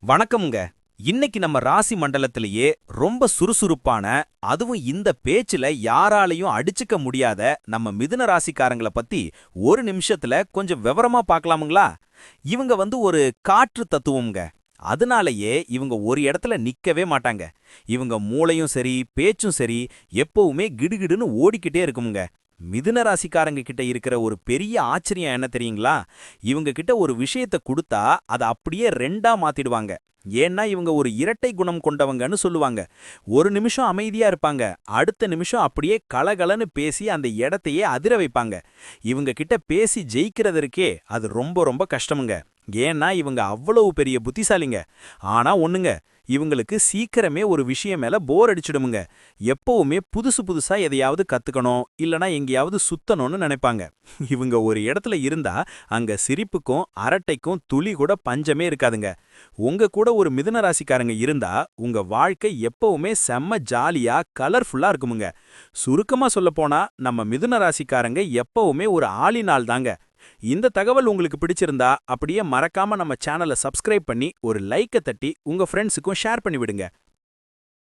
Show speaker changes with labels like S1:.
S1: வணக்கம்ங்க. இன்னைக்கு நம்ம ராசி மண்டலத்திலேயே ரொம்ப சுறுசுறுப்பான, அதுவும் இந்த பேச்சுல யாராலையும் அடிச்சுக்க முடியாத நம்ம மிதுன ராசிக்காரங்கள பத்தி ஒரு நிமிஷத்துல கொஞ்சம் விவரமா பார்க்கலாமுங்களா? இவங்க ஒரு காற்று தத்துவம்ங்க. அதனாலயே இவங்க ஒரு இடத்துல நிக்கவே மாட்டாங்க. இவங்க மூளையும் சரி, பேச்சும் சரி, எப்பவுமே கிடுகிடுன்னு ஓடிக்கிட்டே இருக்குமுங்க. மிதுன ராசிக்காரங்க கிட்ட இருக்கிற ஒரு பெரிய ஆச்சரியம் என்ன தெரியுங்களா? இவங்க கிட்ட ஒரு விஷயத்த குடுத்தா அத அப்படியே ரெண்டா மாத்திடுவாங்க. ஏன்னா இவங்க ஒரு இரட்டை குணம் கொண்டவங்கன்னு சொல்லுவாங்க. ஒரு நிமிஷம் அமைதியா இருப்பாங்க, அடுத்த நிமிஷம் அப்படியே கலகலன்னு பேசி அந்த இடத்தையே அதிர வைப்பாங்க. இவங்க கிட்ட பேசி ஜெயிக்கிறதற்கே அது ரொம்ப ரொம்ப கஷ்டமுங்க. ஏன்னா இவங்க அவ்வளவு பெரிய புத்திசாலிங்க. ஆனா ஒண்ணுங்க, இவங்களுக்கு சீக்கிரமே ஒரு விஷயம் மேல போர் அடிச்சிடுமுங்க. எப்பவுமே புதுசு புதுசா எதையாவது கத்துக்கணும், இல்லனா எங்கேயாவது சுத்தணும்னு நினைப்பாங்க. இவங்க ஒரு இடத்துல இருந்தா அங்க சிரிப்புக்கும் அரட்டைக்கும் துளி கூட பஞ்சமே இருக்காதுங்க. உங்க கூட ஒரு மிதுன ராசிக்காரங்க இருந்தா உங்க வாழ்க்கை எப்பவுமே செம்ம ஜாலியா கலர்ஃபுல்லா இருக்குமுங்க. சுருக்கமா சொல்லப்போனா நம்ம மிதுன ராசிக்காரங்க எப்பவுமே ஒரு ஆளினால் தாங்க. இந்த தகவல் உங்களுக்கு பிடிச்சிருந்தா அப்படியே மறக்காம நம்ம சேனலை சப்ஸ்கிரைப் பண்ணி ஒரு லைக்கை தட்டி உங்க ஃப்ரெண்ட்ஸுக்கும் ஷேர் பண்ணி விடுங்க.